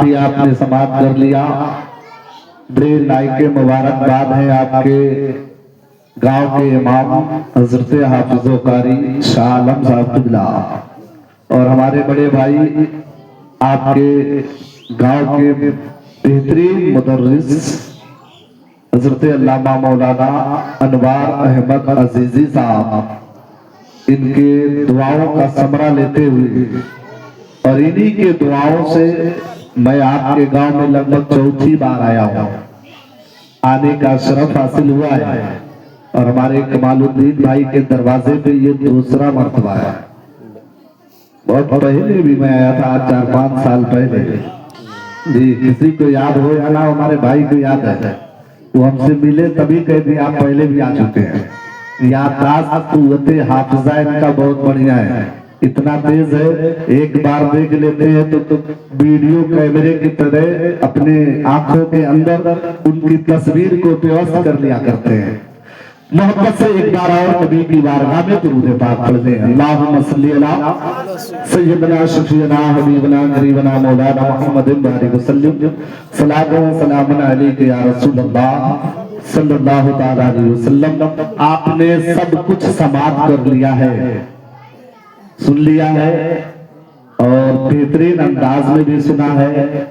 भी आपने समाप्त कर लिया। बड़े लाइके मुबारकबाद है आपके गांव के इमाम हजरत हाफिज़ो कारी शाह आलम साहब किबला और हमारे बड़े भाई आपके गांव के बेहतरीन मुदर्रिस हजरत अल्लामा मौलाना अनवार अहमद अजीजी साहब, इनके दुआओं का समरा लेते हुए और इन्हीं के दुआओं से मैं आपके गांव में लगभग चौथी बार आया हूं। आने का शरफ हासिल हुआ है और हमारे कमालुद्दीन भाई के दरवाजे पे ये दूसरा मर्तबा है। बहुत पहले भी मैं आया था, 4-5 साल पहले जी। किसी को याद हो या ना, हमारे भाई को याद है, वो हमसे मिले तभी कह दिए आप पहले भी आ चुके हैं। याददाश्त कुव्वते हाफिजा इनका बहुत बढ़िया है, इतना तेज है, एक बार देख लेते हैं तो वीडियो कैमरे की तरह अपने आंखों के अंदर उनकी तस्वीर को व्यवस्थित कर लिया करते हैं। मोहब्बत से एक बार और नबी की बारगाह में दुरूद पाक पढ़ लें। अल्लाहुम्मा सल्ली अला सय्यदना शफीना हबीबना गरीबना मौलाना मुहम्मदिन बारिक वसल्लम सलातो व सलामुन अलैका या रसूल अल्लाह सल्लल्लाहु तआला अलैहि वसल्लम। आपने सब कुछ समाप्त कर लिया है, सुन लिया है और बेहतरीन अंदाज में भी सुना है।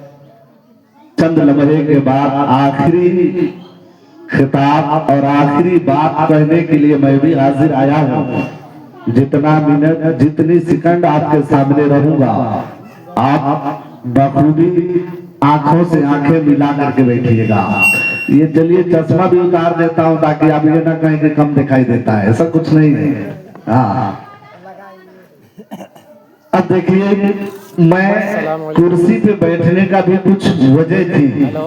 चंद लम्हे के बाद आखिरी खिताब और आखिरी बात कहने के लिए मैं भी हाजिर आया हूं। जितना मिनट जितनी सेकंड आपके सामने रहूंगा, आप बखूबी आंखों से आंखें मिला करके बैठिएगा। ये चलिए चश्मा भी उतार देता हूं ताकि आप ये ना कहें कि कम दिखाई देता है, ऐसा कुछ नहीं है। हाँ, अब देखिए, मैं कुर्सी पे बैठने का भी कुछ वजह थी।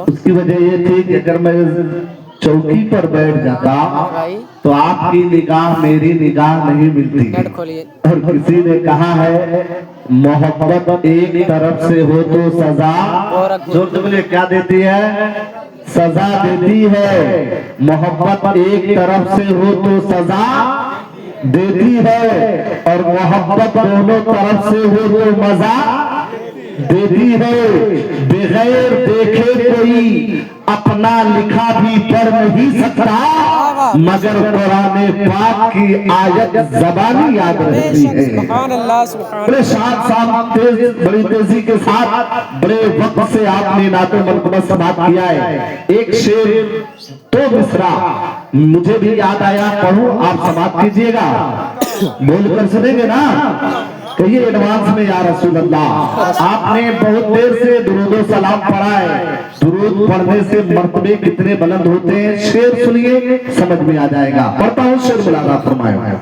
उसकी वजह ये थी कि अगर मैं चौकी पर बैठ जाता तो आपकी निगाह मेरी निगाह नहीं मिलती। और किसी ने कहा है मोहब्बत एक तरफ से हो तो सजा, जो तुमने क्या देती है, सजा देती है। मोहब्बत एक तरफ से हो तो सजा देती है और मोहब्बत दोनों तरफ से हो तो मजा देती है। बगैर देखे कोई अपना लिखा भी पढ़ नहीं सकता, मगर कुरान पाक की आयत ज़बानी याद रहती है। बड़े शाद साहब बड़ी तेजी के साथ बड़े वक्त से आपने नाते मनकबत से बात किया है। एक शेर तो मिसरा मुझे भी याद आया, पढ़ूं, आप समाप्त कीजिएगा, बोलकर सुनेंगे ना। कहिए एडवांस में या रसूल अल्लाह। आपने बहुत देर से दुरूद सलाम पढ़ा है, दुरूद पढ़ने से मर्तबे कितने बुलंद होते हैं। शेर सुनिए, समझ में आ जाएगा। पढ़ता हूँ, शेर बुलाना फरमाया।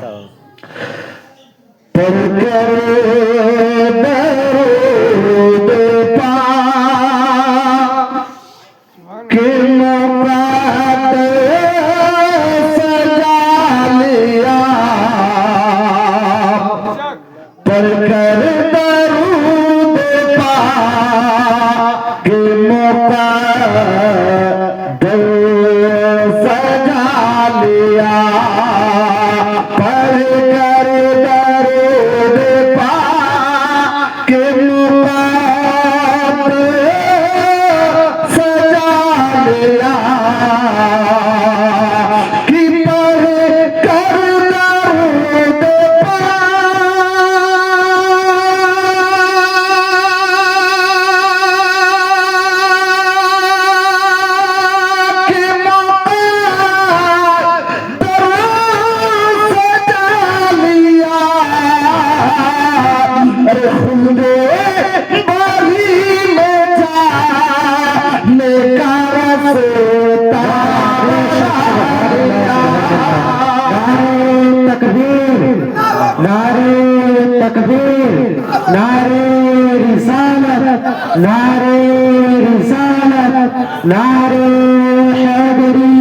नारे रिसालत, नारे हैदरी,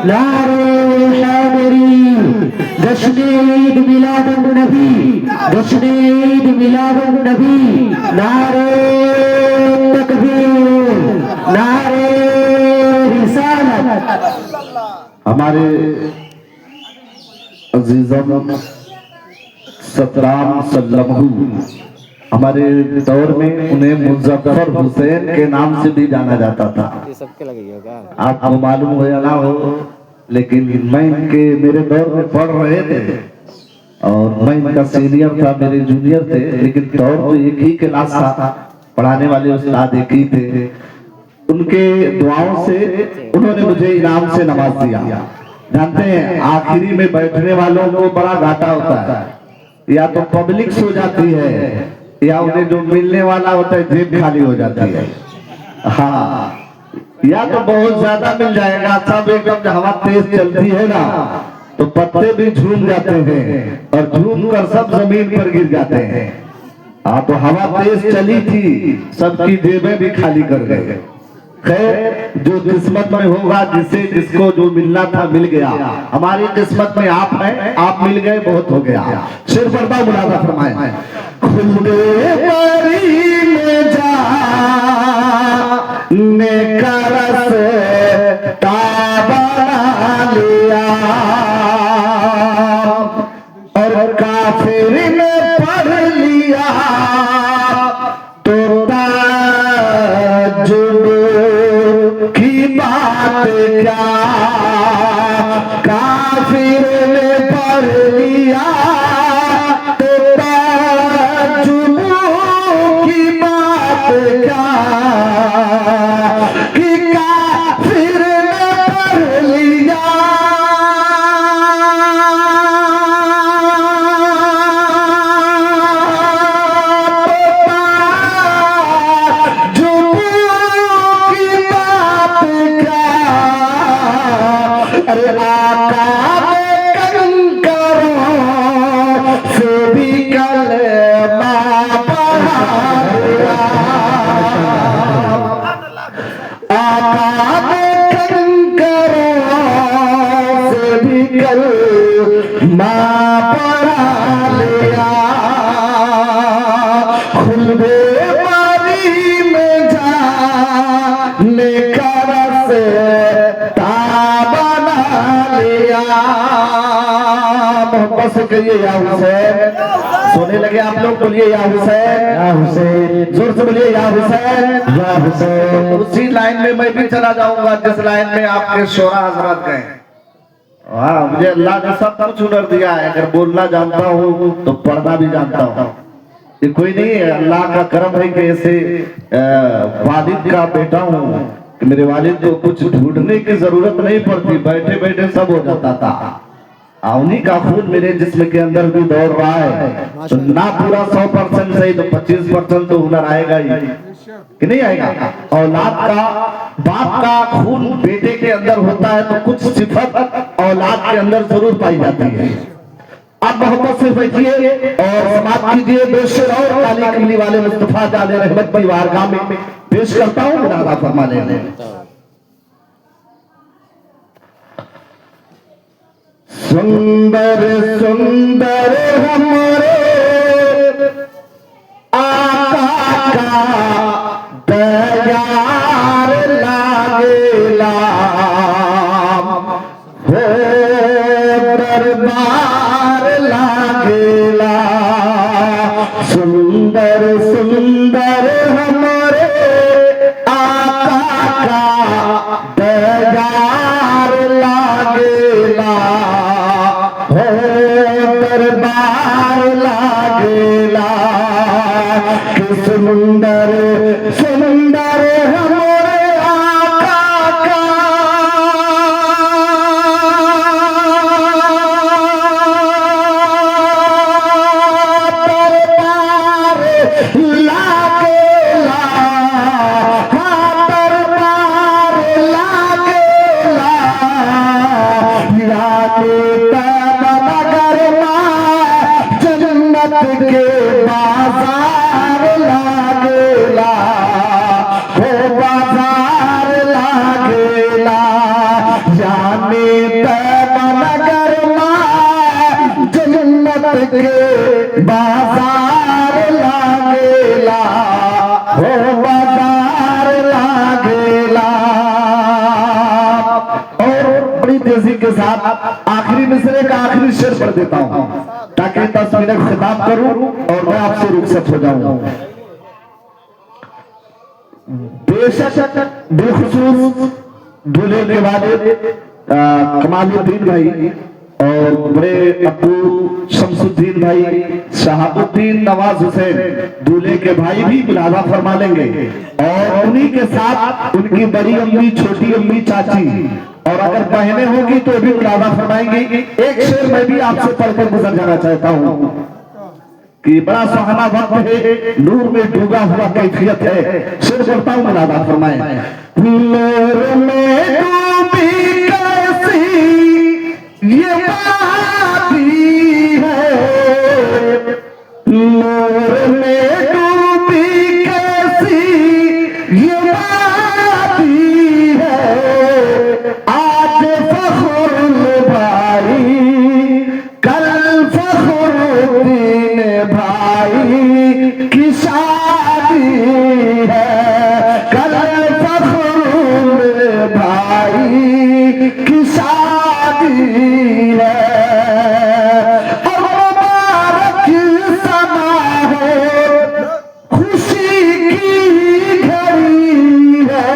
नारे हैदरी। जश्न ईद मिलादुन नबी, जश्न ईद मिलादुन नबी। नारे तकबीर, नारे रिसालत। हमारे अजीज़ों सतराम सल्लमहु हमारे दौर में उन्हें मुजफ्फर हुसैन के नाम से भी जाना जाता था। ये सबके लगी होगा। आपको मालूम हो या ना हो, लेकिन मैं इनके मेरे दौर में पढ़ रहे थे और मैं इनका सीनियर था, मेरे जूनियर थे, लेकिन दौर तो एक ही क्लास था, पढ़ाने वाले उस्ताद एक ही थे। उनके दुआओं से उन्होंने मुझे इनाम से नवाज दिया। जानते हैं आखिरी में बैठने वालों को बड़ा घाटा होता है, या तो पब्लिक सो जाती है या उन्हें जो मिलने वाला होता है जेब खाली हो जाती है। हाँ, या तो बहुत ज्यादा मिल जाएगा, सब एकदम हवा तेज चलती है ना तो पत्ते भी झूम जाते हैं और झूम कर सब जमीन पर गिर जाते हैं। हाँ, तो हवा तेज चली थी, सबकी जेबें भी खाली कर गए। खैर, जो किस्मत में होगा, जिसे जिसको जो मिलना था मिल गया। हमारी किस्मत में आप हैं, आप मिल गए, बहुत हो गया। शेर पर्दा मुलादा फरमाए, खुले बारी में जा ने करस ताबा लिया और काफिर ने पढ़ लिया तो ताजुब की बात क्या, काफिर ने पढ़ लिया तो ताजुब की बात क्या, कि काफिर ने पढ़ लिया करिए या हुसैन। सोने लगे आप लोग, बोलिए या हुसैन, या हुसैन, जोर से बोलिए या हुसैन, या हुसैन। उसी लाइन में मैं भी चला जाऊंगा जिस लाइन में आपके शोरा हजरत गए। हाँ, मुझे अल्लाह ने सब कुछ हुनर दिया है, अगर बोलना जानता हूँ तो पढ़ना भी जानता हूँ। ये कोई नहीं है, अल्लाह का करम है कि ऐसे वालिद का बेटा हूँ कि मेरे वालिद को कुछ ढूंढने की जरूरत नहीं पड़ती, बैठे बैठे सब हो जाता था। उन्हीं का खून मेरे जिस्म के अंदर भी दौड़ रहा है, तो ना पूरा 100% सही तो 25% तो हुनर आएगा ही कि नहीं आएगा। औलाद का, बाप का खून बेटे के अंदर होता है तो कुछ सिफत औलाद के अंदर जरूर पाई जाती है। अब मोहब्बत से बैठिए और समाप्त कीजिए। बेशर और काली कमली वाले मुस्तफा जाले रहमत परिवार गांव में पेश करता हूँ, मुरादा फरमा लेने। सुंदर सुंदर हमारे आका का दयार लागेला हो, दरबार लागेला। सुंदर सुंदर हमारे आका का दयार लागेला, दरबार लागेला। कि सुंदर सुंदर हमारे आका का दरबार लागेला, दरबार लागेला। के बाजार लागेला, हो बाजार लागेला। जाने नगर जन्नत के बाजार लागेला, हो बाजार लागेला। और बड़ी तेजी के साथ आखिरी मिसरे का आखिरी शेर पढ़ देता हूँ ताकि ताकि 10 मिनट खिताब करूं और मैं आपसे रुखसत हो जाऊं। बेशक बेखुसूस दूल्हे के वाले कमालुद्दीन भाई और बड़े अब्बू शमसुद्दीन भाई, शहाबुद्दीन, नवाज हुसैन दूल्हे के भाई भी मुलाजा फरमा लेंगे और उन्हीं के साथ उनकी बड़ी अम्मी, छोटी अम्मी, चाची और अगर बहनें होंगी तो भी मुलाजा फरमाएंगी। एक शेर मैं भी आपसे पढ़कर गुजर जाना चाहता हूँ कि बड़ा सुहाना वक्त है, नूर में डूबा हुआ कैफियत है। शेर करता हूँ, मुलाजा फरमाए। नूर में डूबी कैसी ये वादी है, नूर में डूबी कैसी ये वादी है। आज फखरुल भाई कल फखरुद्दीन भाई की शादी है, कल फखरुल भाई की शादी है। और मुबारक समा है, खुशी की घड़ी है।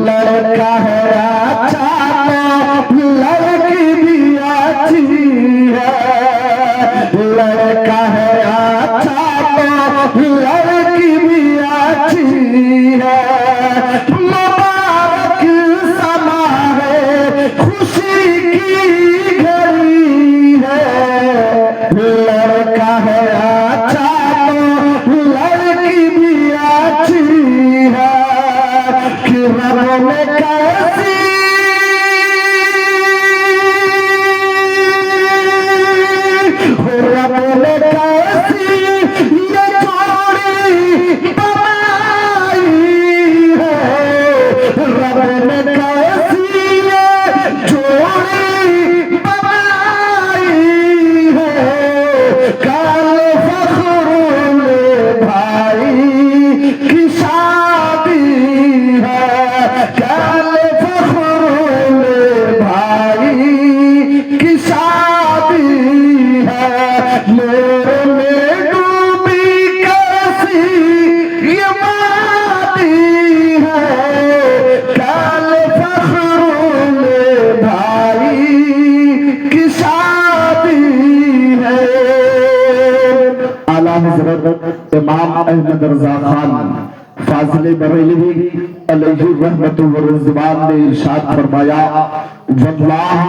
लड़का है अच्छा तो लड़की भी अच्छी है, लड़का है अच्छा तो लड़की भी अच्छी है। मुबारक समा है, खुशी की घड़ी है। लड़का है अच्छा तो लड़की भी अच्छी है। कि रब में कैसी रब में कैसी ये जोड़ी बनाई है, रब ने कैसी ये जोड़ी बनाई है। कल फखरुल भाई की शादी है, कल फखरुल भाई की शादी है। नूर में डूबी कैसी ये वादी है, कल फखरुल भाई की शादी है। आला हज़रत इमाम अहमद रज़ा खान फाज़िले बरेलवी अलैहि रहमतु व रिज़वान ने इरशाद फरमाया, वल्लाह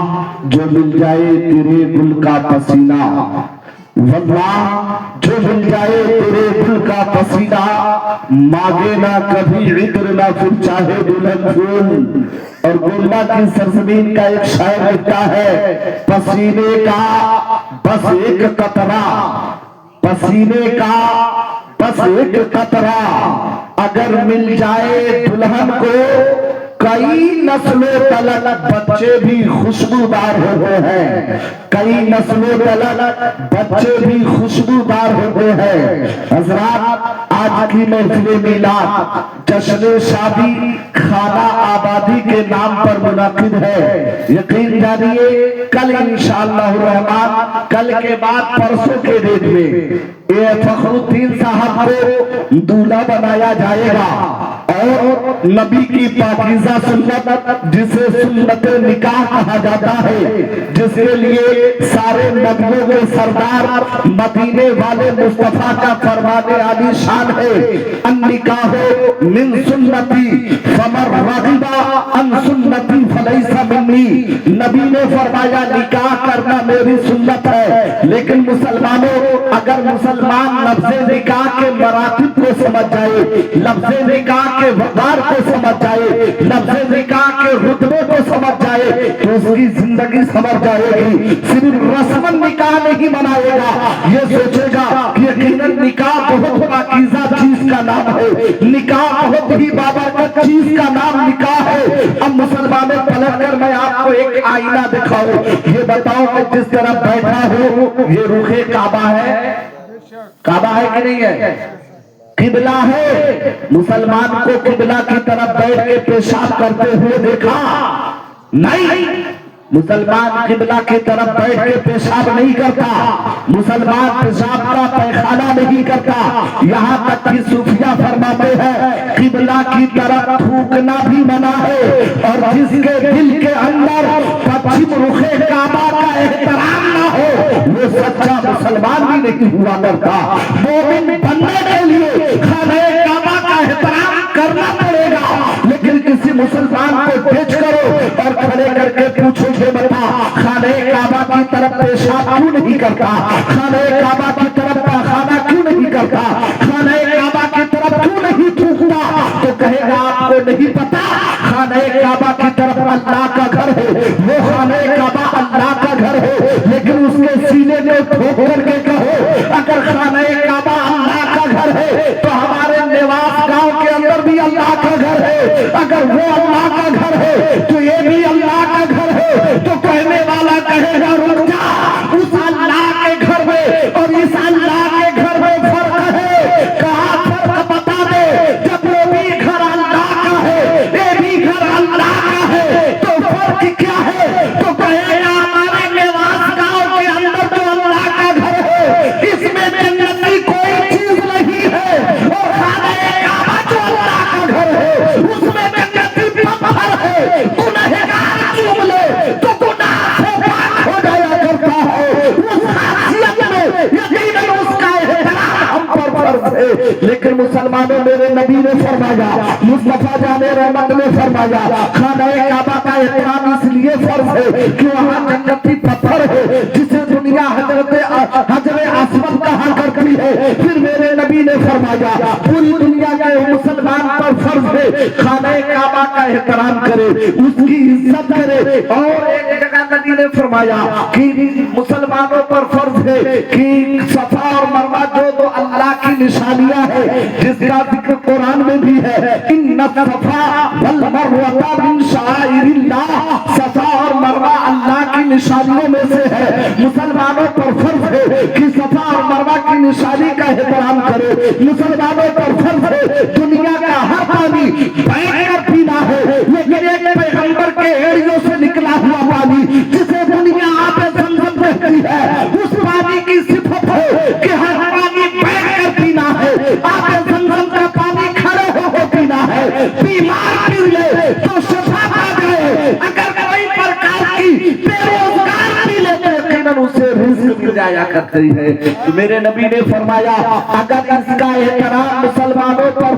जो मिल जाए तेरे गुल का पसीना, वल्लाह जो मिल जाए तेरे गुल का पसीना, मांगे ना कभी इत्र ना फिर चाहे दुल्हन फूल। और गोलमा की सरजमीन का एक शायर लिखता है, पसीने का बस एक कतरा, पसीने का बस एक कतरा, अगर मिल जाए दुल्हन को कई नस्लों तलक बच्चे भी खुशबूदार होते हैं, कई नस्लों तलक बच्चे भी खुशबूदार होते हैं। हज़रात आज की महफिल मिलाद जश्न शादी खाना आबादी के नाम पर मुनाकिद है। यकीन जानिए कल इंशाअल्लाह रहमान, कल के बाद परसों के दिन में ये फखरुद्दीन साहब को दूल्हा बनाया जाएगा और नबी की पाकीज़ा सुन्नत जिसे सुन्नत निकाह कहा जाता है, जिसके लिए सारे नबियों के सरदार मदीने वाले मुस्तफा का फरमाने आली शान है, अन्निकाहो मिन सुन्नती फमर रग़िबा अन सुन्नती फलैसा मिन्नी। नबी ने फरमाया निकाह करना मेरी सुन्नत है, लेकिन मुसलमानों अगर मुसलमान लफ्ज़े निकाह के मरातिब को समझ जाए, लफ्ज़े निकाह के वक़ार को समझ जाए, लफ्ज़े निकाह के रुतबे को समझ जाए तो उसकी जिंदगी समझ जाएगी। सिर्फ रस्मन निकाह नहीं मनाएगा, ये सोचेगा कि यकीनन निकाह बहुत पाकीज़ा चीज का नाम है, निकाह बहुत ही बाबरकत चीज का नाम निकाह है। अब मुसलमानों पलट कर मैं आपको एक आईना दिखाऊं, ये बताओ मैं जिस तरफ बैठा हूँ ये रुखे काबा है, काबा है कि नहीं है? किबला है। मुसलमान को किबला की तरफ बैठ के पेशाब करते हुए देखा नहीं, मुसलमान किबला की तरफ बैठ के पेशाब नहीं करता, मुसलमान पेशाब का पैखाना नहीं करता। यहाँ तक कि सूफिया फरमाते हैं किबला की तरफ थूकना भी मना है, और जिसके दिल के अंदर पश्चिम रुखे काबा का एहतराम ना हो वो सच्चा मुसलमान भी नहीं हुआ करता। मोमिन बनने के लिए खाने काबा का एहतराम करना पड़ेगा, लेकिन किसी मुसलमान को पेश करो और खड़े करके पूछो कि बता खाने काबा की तरफ पेशाब क्यों नहीं करता, खाने काबा की तरफ खाना क्यों नहीं करता, खाने काबा की तरफ क्यों नहीं थूकता, तो कहेगा आपको नहीं पता खाने काबा की तरफ अल्लाह का घर है, वो खाने काबा अल्लाह का घर है। लेकिन उसके सीने में ठोक करके कहो अगर खाने काबा अल्लाह का घर है तो हमारे निवास गांव के अंदर भी अल्लाह का घर है, अगर वो अल्लाह का घर है तो ये भी अल्लाह का घर है। तो कहने वाला कहेगा रुक जा, उस अल्लाह के घर में और इस अल्लाह के घर में फर्क है। कहाँ फर्क बता दे, जब वो भी घर अल्लाह का है ये भी घर अल्लाह का है तो फर्क क्या है। तो कहेगा हमारे निवास गांव के अंदर तो अल्लाह का घर है, इसमें जन्नती कोई चीज नहीं है, और खाने काबा जो अल्लाह का घर है उसमें जन्नती पत्थर है। गुनहगार चूम ले तो गुनाह से पाक हो जाया करता है। उस खासियत में यकीनन उसका एहतराम हम पर फर्ज है। लेकिन मुसलमानों मेरे नबी ने फरमाया, मुस्तफा जाने रहमत ने फरमाया खाने काबा का एहतराम इसलिए फर्ज है कि वहाँ जन्नती पत्थर है जिसे दुनिया हजरे आसमत कहा करती है। फिर मेरे नबी ने फरमाया पूरी दुनिया के मुसलमान पर फर्ज है खाने काबा का एहतराम करे, उसकी इज्जत करे। और एक जगह नबी ने फरमाया कि मुसलमानों पर फर्ज है कि सफा और मरवा जो तो अल्लाह की निशानियां है, जिसका जिक्र कुरान में भी है इन्ना सफा वल मरवा मिन शाइरिल्लाह, सफा और मरवा अल्लाह की निशानियों में से है। मुसलमानों पर फर्ज है कि सफा और मरवा की निशानी का एहतराम करे। मुसलमानों पर फर्ज है दुनिया का हर पानी बैठकर पीना है, लेकिन एक पैगंबर के एड़ियों से निकला हुआ पानी जिसे दुनिया आपे ज़मज़म कहती है, उस पानी की सिफत है कि हर पानी बैठकर पीना है। आपे ज़मज़म का पानी खड़े हो पीना है, बीमार पी ले तो शिफा पा जाए। अगर कोई प्रकार की बेरोजगार पी ले तो यकीनन उसे रिज़्क मिल जाया करती है। तो मेरे नबी ने फरमाया अगर इसका एहतराम मुसलमानों पर